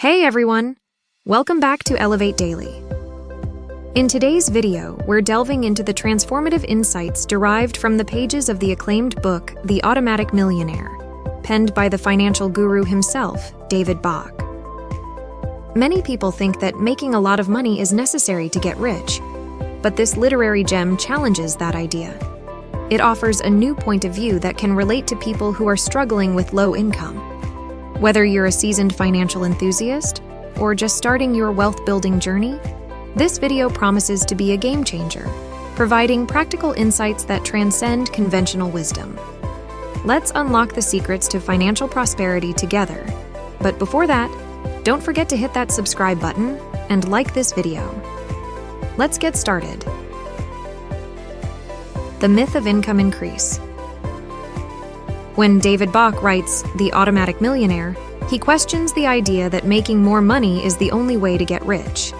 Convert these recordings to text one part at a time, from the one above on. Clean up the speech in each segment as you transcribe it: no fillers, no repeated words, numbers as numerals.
Hey everyone! Welcome back to Elevate Daily. In today's video, we're delving into the transformative insights derived from the pages of the acclaimed book, The Automatic Millionaire, penned by the financial guru himself, David Bach. Many people think that making a lot of money is necessary to get rich, but this literary gem challenges that idea. It offers a new point of view that can relate to people who are struggling with low income. Whether you're a seasoned financial enthusiast or just starting your wealth-building journey, this video promises to be a game changer, providing practical insights that transcend conventional wisdom. Let's unlock the secrets to financial prosperity together. But before that, don't forget to hit that subscribe button and like this video. Let's get started. The myth of income increase. When David Bach writes The Automatic Millionaire, he questions the idea that making more money is the only way to get rich.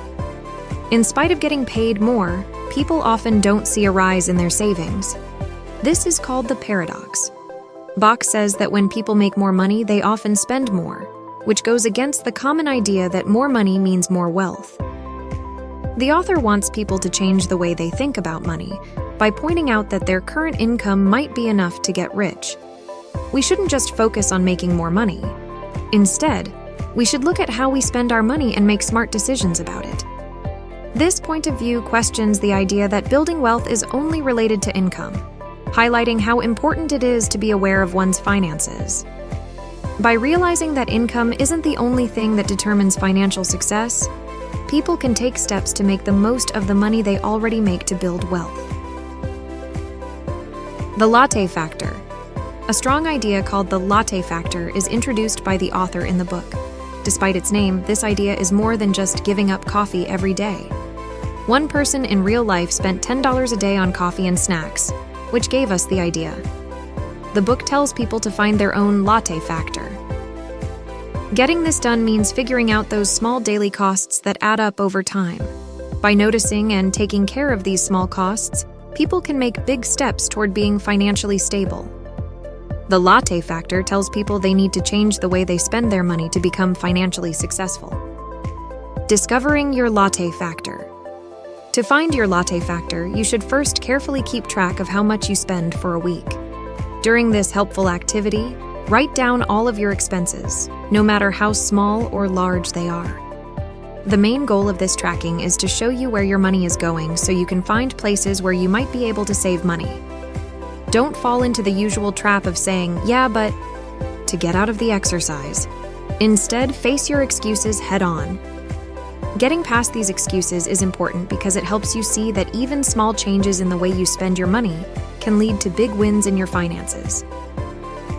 In spite of getting paid more, people often don't see a rise in their savings. This is called the paradox. Bach says that when people make more money, they often spend more, which goes against the common idea that more money means more wealth. The author wants people to change the way they think about money by pointing out that their current income might be enough to get rich. We shouldn't just focus on making more money. Instead, we should look at how we spend our money and make smart decisions about it. This point of view questions the idea that building wealth is only related to income, highlighting how important it is to be aware of one's finances. By realizing that income isn't the only thing that determines financial success, people can take steps to make the most of the money they already make to build wealth. The Latte Factor. A strong idea called the Latte Factor is introduced by the author in the book. Despite its name, this idea is more than just giving up coffee every day. One person in real life spent $10 a day on coffee and snacks, which gave us the idea. The book tells people to find their own latte factor. Getting this done means figuring out those small daily costs that add up over time. By noticing and taking care of these small costs, people can make big steps toward being financially stable. The Latte Factor tells people they need to change the way they spend their money to become financially successful. Discovering your Latte Factor. To find your Latte Factor, you should first carefully keep track of how much you spend for a week. During this helpful activity, write down all of your expenses, no matter how small or large they are. The main goal of this tracking is to show you where your money is going so you can find places where you might be able to save money. Don't fall into the usual trap of saying, "Yeah, but," to get out of the exercise. Instead, face your excuses head on. Getting past these excuses is important because it helps you see that even small changes in the way you spend your money can lead to big wins in your finances.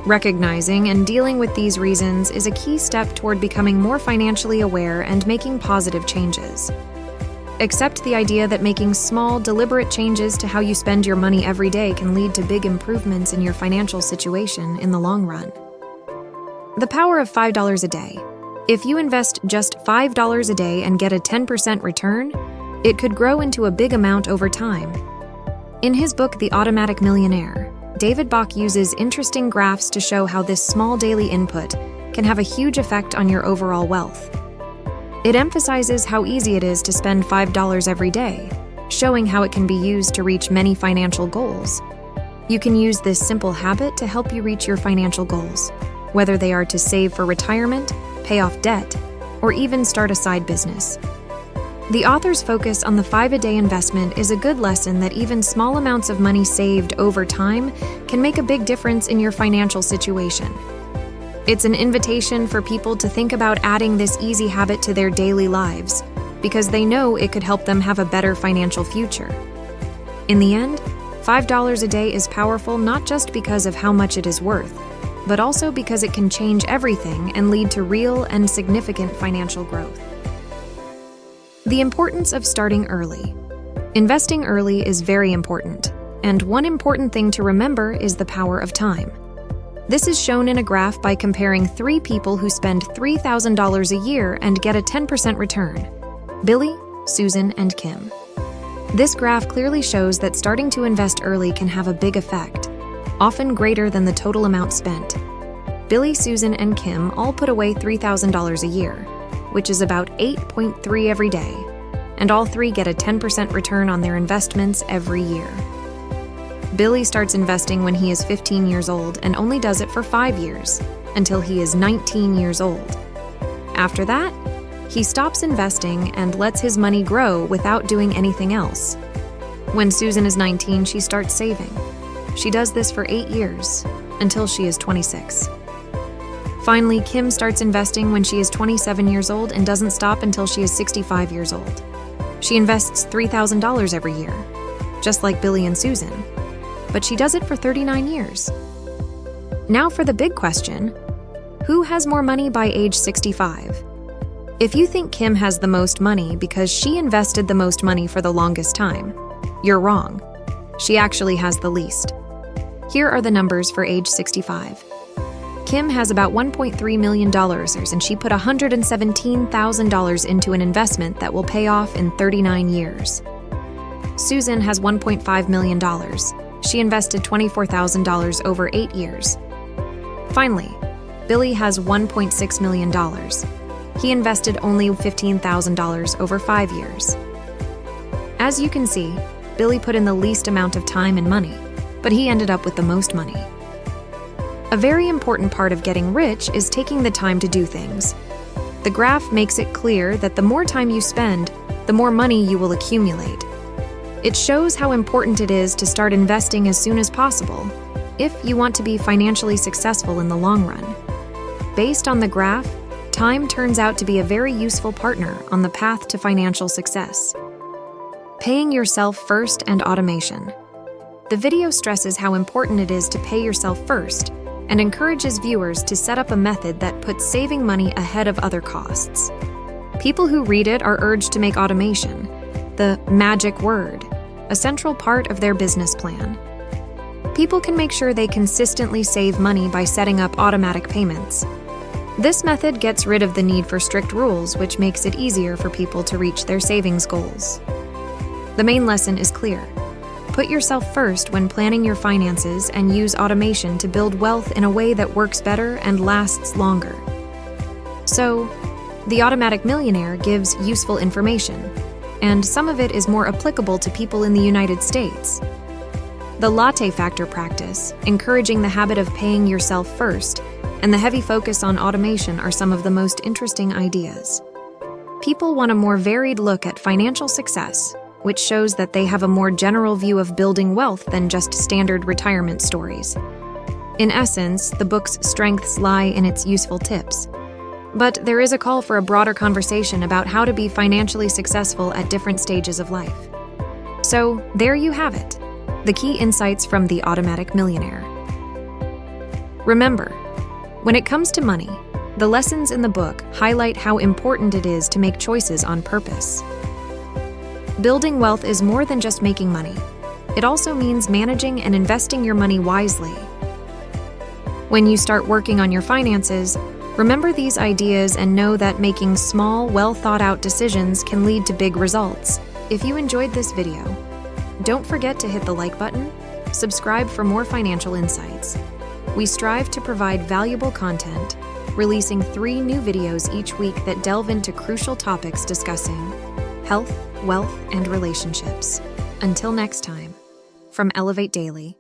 Recognizing and dealing with these reasons is a key step toward becoming more financially aware and making positive changes. Accept the idea that making small, deliberate changes to how you spend your money every day can lead to big improvements in your financial situation in the long run. The power of $5 a day. If you invest just $5 a day and get a 10% return, it could grow into a big amount over time. In his book, The Automatic Millionaire, David Bach uses interesting graphs to show how this small daily input can have a huge effect on your overall wealth. It emphasizes how easy it is to spend $5 every day, showing how it can be used to reach many financial goals. You can use this simple habit to help you reach your financial goals, whether they are to save for retirement, pay off debt, or even start a side business. The author's focus on the 5-a-day investment is a good lesson that even small amounts of money saved over time can make a big difference in your financial situation. It's an invitation for people to think about adding this easy habit to their daily lives, because they know it could help them have a better financial future. In the end, $5 a day is powerful not just because of how much it is worth, but also because it can change everything and lead to real and significant financial growth. The importance of starting early. Investing early is very important, and one important thing to remember is the power of time. This is shown in a graph by comparing 3 people who spend $3,000 a year and get a 10% return: Billy, Susan, and Kim. This graph clearly shows that starting to invest early can have a big effect, often greater than the total amount spent. Billy, Susan, and Kim all put away $3,000 a year. which is about 8.3 every day, and all three get a 10% return on their investments every year. Billy starts investing when he is 15 years old and only does it for 5 years, until he is 19 years old. After that, he stops investing and lets his money grow without doing anything else. When Susan is 19, she starts saving. She does this for 8 years, until she is 26. Finally, Kim starts investing when she is 27 years old and doesn't stop until she is 65 years old. She invests $3,000 every year, just like Billy and Susan, but she does it for 39 years. Now for the big question, who has more money by age 65? If you think Kim has the most money because she invested the most money for the longest time, you're wrong. She actually has the least. Here are the numbers for age 65. Kim has about $1.3 million, and she put $117,000 into an investment that will pay off in 39 years. Susan has $1.5 million. She invested $24,000 over 8 years. Finally, Billy has $1.6 million. He invested only $15,000 over 5 years. As you can see, Billy put in the least amount of time and money, but he ended up with the most money. A very important part of getting rich is taking the time to do things. The graph makes it clear that the more time you spend, the more money you will accumulate. It shows how important it is to start investing as soon as possible if you want to be financially successful in the long run. Based on the graph, time turns out to be a very useful partner on the path to financial success. Paying yourself first and automation. The video stresses how important it is to pay yourself first and encourages viewers to set up a method that puts saving money ahead of other costs. People who read it are urged to make automation, the magic word, a central part of their business plan. People can make sure they consistently save money by setting up automatic payments. This method gets rid of the need for strict rules, which makes it easier for people to reach their savings goals. The main lesson is clear. Put yourself first when planning your finances and use automation to build wealth in a way that works better and lasts longer. So, the Automatic Millionaire gives useful information, and some of it is more applicable to people in the United States. The Latte Factor practice, encouraging the habit of paying yourself first, and the heavy focus on automation are some of the most interesting ideas. People want a more varied look at financial success, which shows that they have a more general view of building wealth than just standard retirement stories. In essence, the book's strengths lie in its useful tips. But there is a call for a broader conversation about how to be financially successful at different stages of life. So, there you have it, the key insights from The Automatic Millionaire. Remember, when it comes to money, the lessons in the book highlight how important it is to make choices on purpose. Building wealth is more than just making money. It also means managing and investing your money wisely. When you start working on your finances, remember these ideas and know that making small, well-thought-out decisions can lead to big results. If you enjoyed this video, don't forget to hit the like button, subscribe for more financial insights. We strive to provide valuable content, releasing 3 new videos each week that delve into crucial topics discussing health, wealth, and relationships. Until next time, from Elevate Daily.